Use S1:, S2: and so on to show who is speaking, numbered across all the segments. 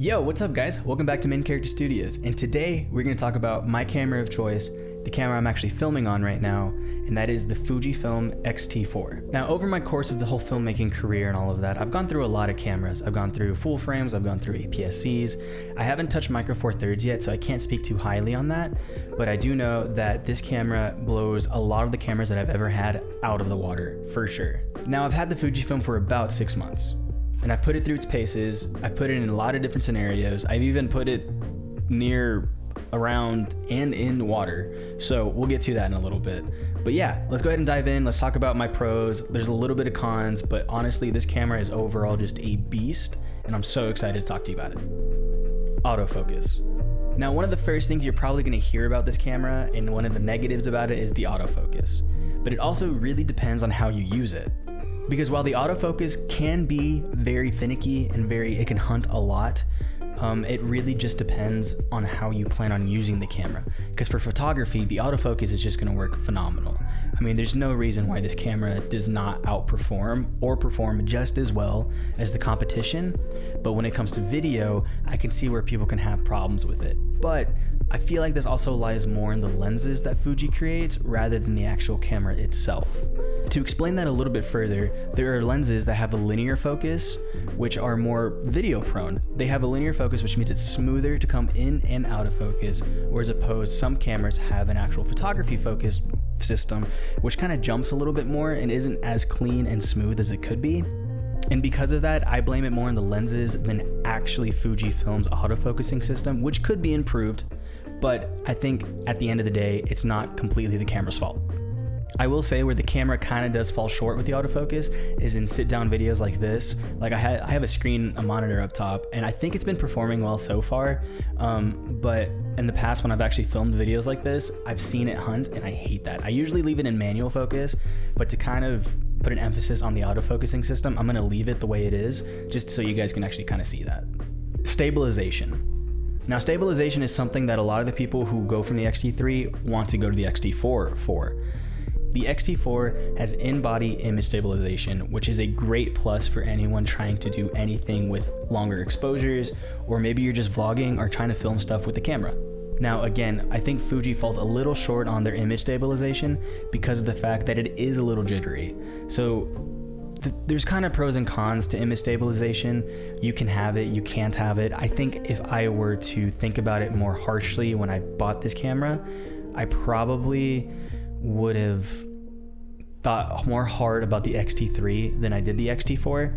S1: Yo, what's up guys? Welcome back to Main Character Studios, and today we're going to talk about my camera of choice, the camera I'm actually filming on right now, and that is the Fujifilm XT4. Now, over my course of the whole filmmaking career and all of that, I've gone through a lot of cameras. I've gone through full frames, I've gone through APS-Cs. I haven't touched Micro Four Thirds yet, so I can't speak too highly on that, but I do know that this camera blows a lot of the cameras that I've ever had out of the water, for sure. Now, I've had the Fujifilm for about 6 months. And I've put it through its paces. I've put it in a lot of different scenarios. I've even put it near, around, and in water. So we'll get to that in a little bit. But yeah, let's go ahead and dive in. Let's talk about my pros. There's a little bit of cons, but honestly, this camera is overall just a beast, and I'm so excited to talk to you about it. Autofocus. Now, one of the first things you're probably gonna hear about this camera, and one of the negatives about it, is the autofocus. But it also really depends on how you use it. Because while the autofocus can be very finicky and it can hunt a lot, it really just depends on how you plan on using the camera. Because for photography, the autofocus is just gonna work phenomenal. I mean, there's no reason why this camera does not outperform or perform just as well as the competition. But when it comes to video, I can see where people can have problems with it. But I feel like this also lies more in the lenses that Fuji creates rather than the actual camera itself. To explain that a little bit further, there are lenses that have a linear focus, which are more video prone. They have a linear focus, which means it's smoother to come in and out of focus, whereas opposed some cameras have an actual photography focus system, which kind of jumps a little bit more and isn't as clean and smooth as it could be. And because of that, I blame it more on the lenses than actually Fujifilm's autofocusing system, which could be improved, but I think at the end of the day, it's not completely the camera's fault. I will say where the camera kind of does fall short with the autofocus is in sit-down videos like this. Like I have a monitor up top, and I think it's been performing well so far, but in the past when I've actually filmed videos like this, I've seen it hunt, and I hate that. I usually leave it in manual focus, but to kind of put an emphasis on the autofocusing system, I'm gonna leave it the way it is, just so you guys can actually kind of see that. Stabilization. Now, stabilization is something that a lot of the people who go from the XT3 want to go to the XT4 for. The XT4 has in-body image stabilization, which is a great plus for anyone trying to do anything with longer exposures, or maybe you're just vlogging or trying to film stuff with the camera. Now again, I think Fuji falls a little short on their image stabilization because of the fact that it is a little jittery. So there's kind of pros and cons to image stabilization. You can have it, you can't have it. I think if I were to think about it more harshly when I bought this camera, I probably would have thought more hard about the XT3 than I did the XT4.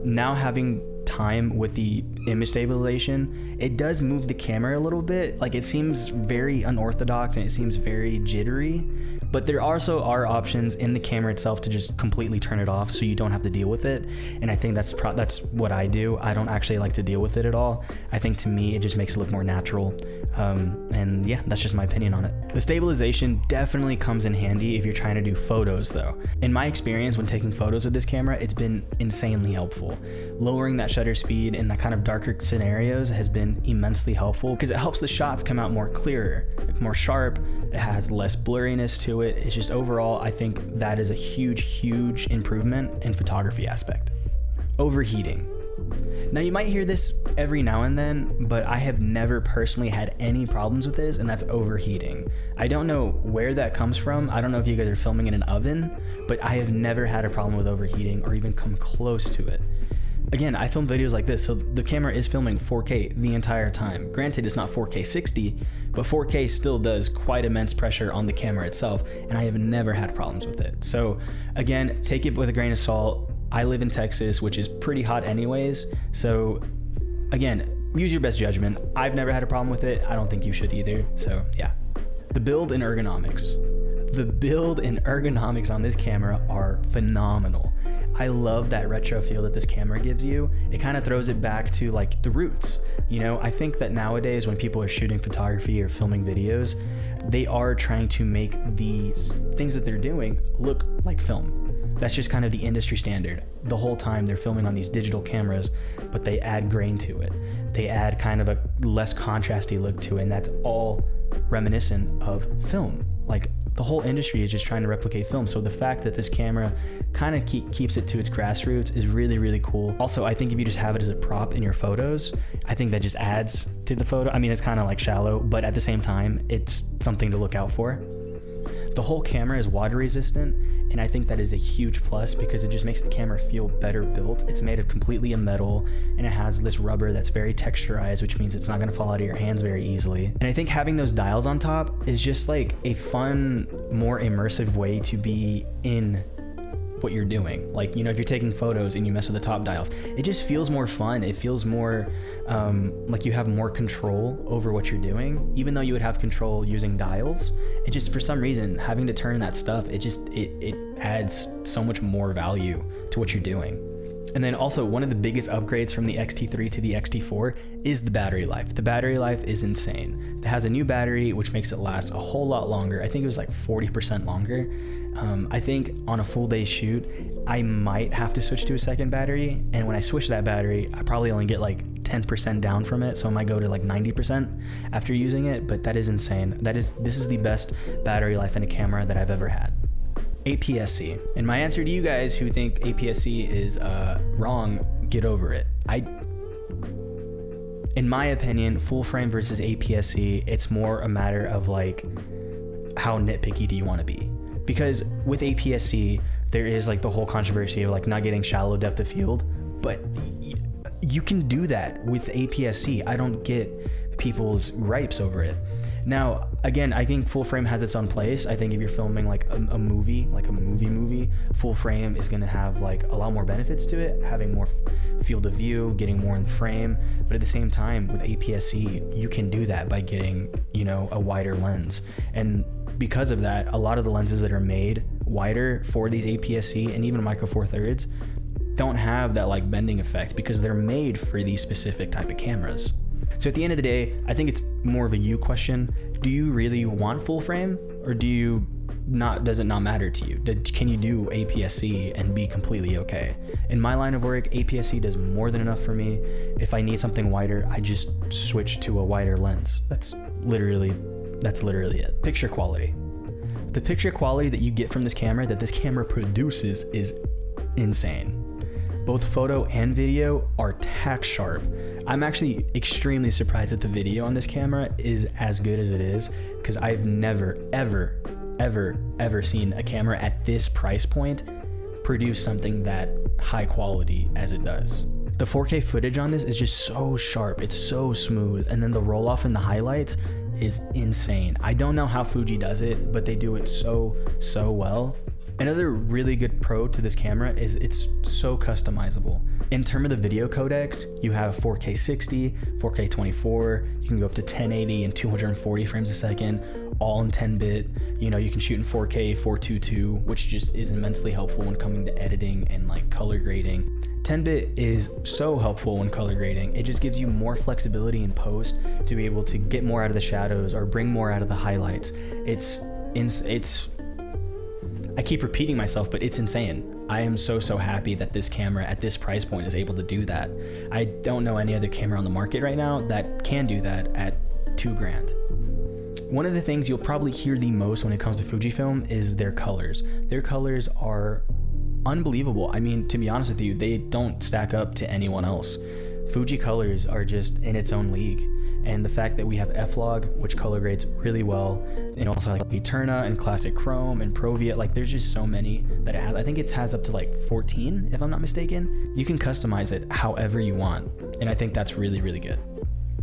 S1: Now having time with the image stabilization, it does move the camera a little bit. Like, it seems very unorthodox and it seems very jittery, but there also are options in the camera itself to just completely turn it off so you don't have to deal with it. And I think that's what I do. I don't actually like to deal with it at all. I think to me, it just makes it look more natural. And yeah, that's just my opinion on it. The stabilization definitely comes in handy if you're trying to do photos though. In my experience when taking photos with this camera, it's been insanely helpful. Lowering that shutter speed in that kind of darker scenarios has been immensely helpful because it helps the shots come out more clearer, more sharp. It has less blurriness to it. It's just overall, I think that is a huge improvement in photography aspect. Overheating. Now you might hear this every now and then, but I have never personally had any problems with this, and that's overheating. I don't know where that comes from. I don't know if you guys are filming in an oven, but I have never had a problem with overheating or even come close to it. Again, I film videos like this, so the camera is filming 4K the entire time. Granted, it's not 4K 60, but 4K still does quite immense pressure on the camera itself, and I have never had problems with it. So again, take it with a grain of salt. I live in Texas, which is pretty hot anyways, so again, use your best judgment. I've never had a problem with it. I don't think you should either, so yeah. The build and ergonomics. The build and ergonomics on this camera are phenomenal. I love that retro feel that this camera gives you. It kind of throws it back to like the roots. You know, I think that nowadays when people are shooting photography or filming videos, they are trying to make these things that they're doing look like film. That's just kind of the industry standard. The whole time they're filming on these digital cameras, but they add grain to it. They add kind of a less contrasty look to it, and that's all reminiscent of film. Like, the whole industry is just trying to replicate film. So the fact that this camera kind of keeps it to its grassroots is really, really cool. Also, I think if you just have it as a prop in your photos, I think that just adds to the photo. I mean, it's kind of like shallow, but at the same time, it's something to look out for. The whole camera is water resistant, and I think that is a huge plus because it just makes the camera feel better built. It's made of completely a metal, and it has this rubber that's very texturized, which means it's not gonna fall out of your hands very easily. And I think having those dials on top is just like a fun, more immersive way to be in what you're doing. Like, you know, if you're taking photos and you mess with the top dials, it just feels more fun. It feels more like you have more control over what you're doing, even though you would have control using dials. It just, for some reason, having to turn that stuff, it adds so much more value to what you're doing. And then also, one of the biggest upgrades from the XT3 to the XT4 is the battery life. The battery life is insane. It has a new battery, which makes it last a whole lot longer. I think it was like 40% longer. I think on a full day shoot, I might have to switch to a second battery. And when I switch that battery, I probably only get like 10% down from it. So I might go to like 90% after using it, but that is insane. This is the best battery life in a camera that I've ever had. APS-C. And my answer to you guys who think APS-C is wrong, get over it. In my opinion, full frame versus APS-C, it's more a matter of like, how nitpicky do you want to be? Because with APS-C, there is like the whole controversy of like not getting shallow depth of field, but you can do that with APS-C. I don't get people's gripes over it. Now, again, I think full frame has its own place. I think if you're filming like a movie, full frame is going to have like a lot more benefits to it, having more field of view, getting more in the frame. But at the same time, with APS-C, you can do that by getting, you know, a wider lens. And because of that, a lot of the lenses that are made wider for these APS-C and even Micro Four Thirds don't have that like bending effect because they're made for these specific type of cameras. So at the end of the day, I think it's more of a you question. Do you really want full frame, or does it not matter to you? Can you do APS-C and be completely okay? In my line of work, APS-C does more than enough for me. If I need something wider, I just switch to a wider lens. That's literally it. Picture quality. The picture quality that you get from this camera, that this camera produces, is insane. Both photo and video are tack sharp. I'm actually extremely surprised that the video on this camera is as good as it is, because I've never, ever seen a camera at this price point produce something that high quality as it does. The 4K footage on this is just so sharp, it's so smooth, and then the roll off in the highlights is insane. I don't know how Fuji does it, but they do it so well. Another really good pro to this camera is it's so customizable. In terms of the video codecs, you have 4K 60, 4K 24, you can go up to 1080 and 240 frames a second, all in 10-bit. You know, you can shoot in 4K 422, which just is immensely helpful when coming to editing and like color grading. 10-bit is so helpful when color grading. It just gives you more flexibility in post to be able to get more out of the shadows or bring more out of the highlights. I keep repeating myself, but it's insane. I am so happy that this camera at this price point is able to do that. I don't know any other camera on the market right now that can do that at $2,000. One of the things you'll probably hear the most when it comes to Fujifilm is their colors. Their colors are unbelievable. I mean, to be honest with you, they don't stack up to anyone else. Fuji colors are just in its own league. And the fact that we have F-Log, which color grades really well, and also like Eterna and Classic Chrome and Provia, like there's just so many that it has. I think it has up to like 14, if I'm not mistaken. You can customize it however you want, and I think that's really good.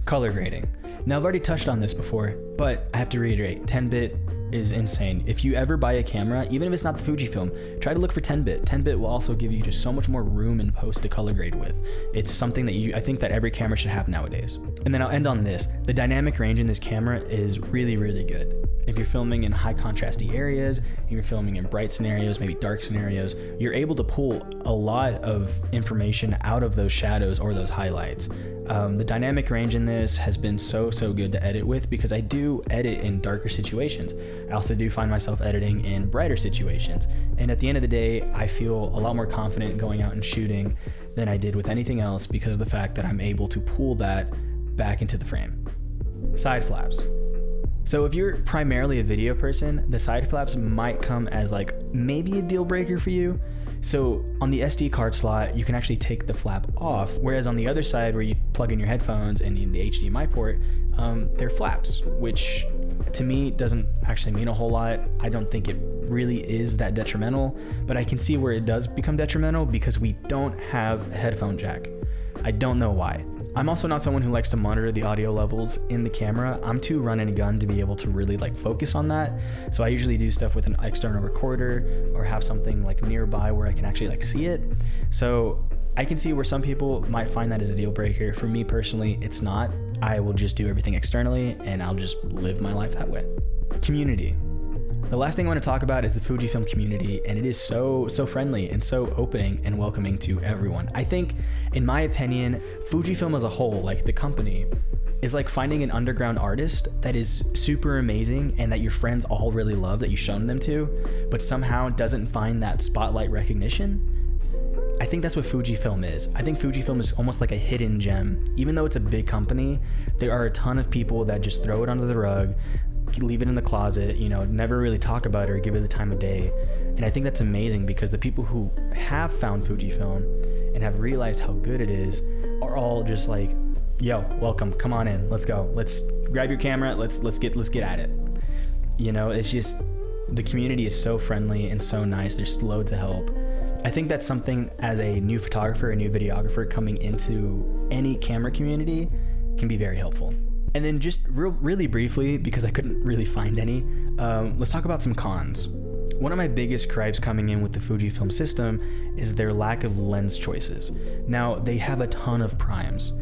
S1: Color grading. Now I've already touched on this before, but I have to reiterate, 10-bit is insane. If you ever buy a camera, even if it's not the Fujifilm, try to look for 10-bit. 10-bit will also give you just so much more room in post to color grade with. It's something that I think that every camera should have nowadays. And then I'll end on this. The dynamic range in this camera is really good. If you're filming in high contrasty areas, if you're filming in bright scenarios, maybe dark scenarios, you're able to pull a lot of information out of those shadows or those highlights. The dynamic range in this has been so good to edit with, because I do edit in darker situations. I also do find myself editing in brighter situations. And at the end of the day, I feel a lot more confident going out and shooting than I did with anything else, because of the fact that I'm able to pull that back into the frame. Side flaps. So if you're primarily a video person, the side flaps might come as like maybe a deal breaker for you. So on the SD card slot, you can actually take the flap off, whereas on the other side where you plug in your headphones and in the HDMI port, they're flaps, which to me doesn't actually mean a whole lot. I don't think it really is that detrimental, but I can see where it does become detrimental because we don't have a headphone jack. I don't know why. I'm also not someone who likes to monitor the audio levels in the camera. I'm too run and gun to be able to really like focus on that. So I usually do stuff with an external recorder or have something like nearby where I can actually like see it. So I can see where some people might find that as a deal breaker. For me personally, it's not. I will just do everything externally and I'll just live my life that way. Community. The last thing I want to talk about is the Fujifilm community, and it is so friendly and so opening and welcoming to everyone. I think, in my opinion, Fujifilm as a whole, like the company, is like finding an underground artist that is super amazing and that your friends all really love, that you've shown them to, but somehow doesn't find that spotlight recognition. I think that's what Fujifilm is. I think Fujifilm is almost like a hidden gem. Even though it's a big company, there are a ton of people that just throw it under the rug, leave it in the closet, you know, never really talk about it or give it the time of day. And I think that's amazing because the people who have found Fujifilm and have realized how good it is are all just like, yo, welcome, come on in, let's go, let's grab your camera, let's get at it. You know, it's just, the community is so friendly and so nice. They're slow to help. I think that's something as a new photographer, a new videographer coming into any camera community can be very helpful. And then just really briefly, because I couldn't really find any, let's talk about some cons. One of my biggest gripes coming in with the Fujifilm system is their lack of lens choices. Now, they have a ton of primes,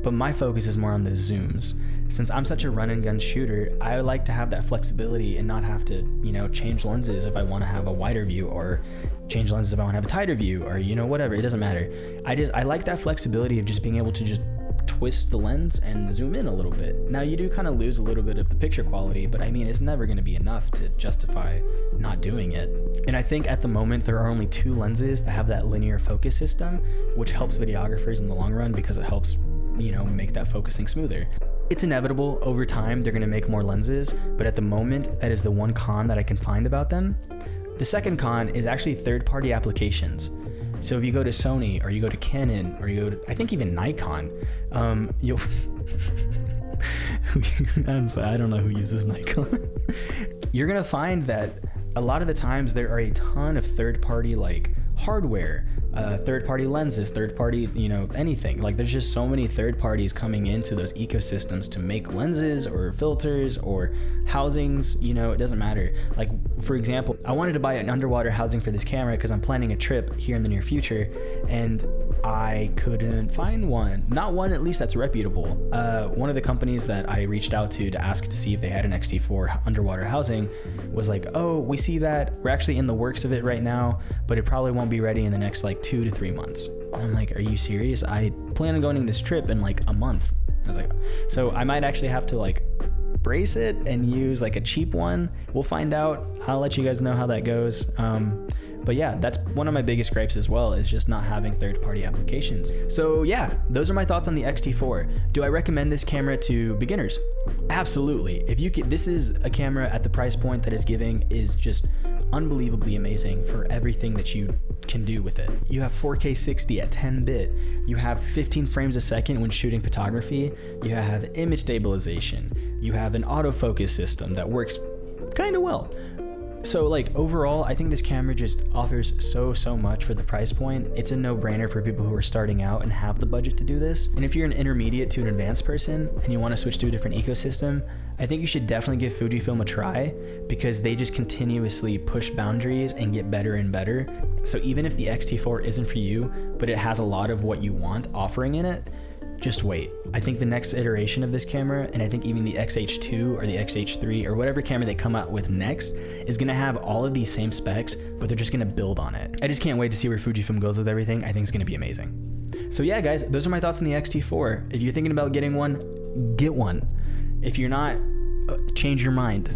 S1: but my focus is more on the zooms. Since I'm such a run and gun shooter, I like to have that flexibility and not have to, you know, change lenses if I want to have a wider view, or change lenses if I want to have a tighter view, or, you know, whatever, it doesn't matter. I like that flexibility of just being able to just twist the lens and zoom in a little bit. Now you do kind of lose a little bit of the picture quality, but I mean, it's never going to be enough to justify not doing it. And I think at the moment there are only 2 lenses that have that linear focus system, which helps videographers in the long run because it helps, you know, make that focusing smoother. It's inevitable over time they're going to make more lenses, but at the moment that is the one con that I can find about them. The second con is actually third-party applications. So if you go to Sony or you go to Canon or you go to, I think even Nikon, you'll, I'm sorry, I don't know who uses Nikon. You're gonna find that a lot of the times there are a ton of third-party like hardware, third-party lenses, third-party, you know, anything. Like there's just so many third parties coming into those ecosystems to make lenses or filters or housings, you know, it doesn't matter. Like for example, I wanted to buy an underwater housing for this camera because I'm planning a trip here in the near future, and I couldn't find one. Not one at least that's reputable. One of the companies that I reached out to ask to see if they had an XT4 underwater housing was like, oh, we see that, we're actually in the works of it right now, but it probably won't be ready in the next like 2 to 3 months. And I'm like, are you serious? I plan on going on this trip in like a month. I was like, so I might actually have to like brace it and use like a cheap one. We'll find out. I'll let you guys know how that goes. But yeah, that's one of my biggest gripes as well, is just not having third-party applications. So yeah, those are my thoughts on the XT4. Do I recommend this camera to beginners? Absolutely. If you could, this is a camera at the price point that it's giving is just unbelievably amazing for everything that you can do with it. You have 4K 60 at 10-bit. You have 15 frames a second when shooting photography. You have image stabilization. You have an autofocus system that works kind of well. So like overall, I think this camera just offers so much for the price point. It's a no-brainer for people who are starting out and have the budget to do this. And if you're an intermediate to an advanced person and you want to switch to a different ecosystem, I think you should definitely give Fujifilm a try, because they just continuously push boundaries and get better and better. So even if the XT4 isn't for you, but it has a lot of what you want offering in it, just wait. I think the next iteration of this camera, and I think even the XH2 or the XH3 or whatever camera they come out with next, is gonna have all of these same specs, but they're just gonna build on it. I just can't wait to see where Fujifilm goes with everything. I think it's gonna be amazing. So yeah, guys, those are my thoughts on the XT4. If you're thinking about getting one, get one. If you're not, change your mind.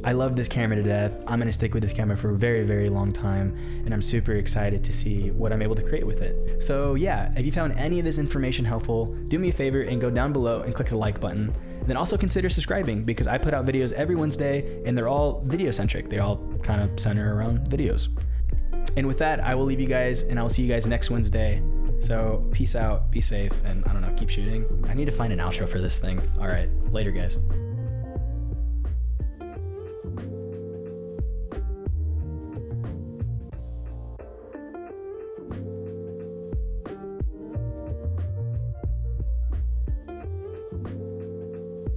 S1: I love this camera to death. I'm gonna stick with this camera for a very long time, and I'm super excited to see what I'm able to create with it. So yeah, if you found any of this information helpful, do me a favor and go down below and click the like button. then also consider subscribing, because I put out videos every Wednesday and they're all video centric. They all kind of center around videos. And with that, I will leave you guys, and I will see you guys next Wednesday. So peace out, be safe, and I don't know, keep shooting. I need to find an outro for this thing. All right, later guys.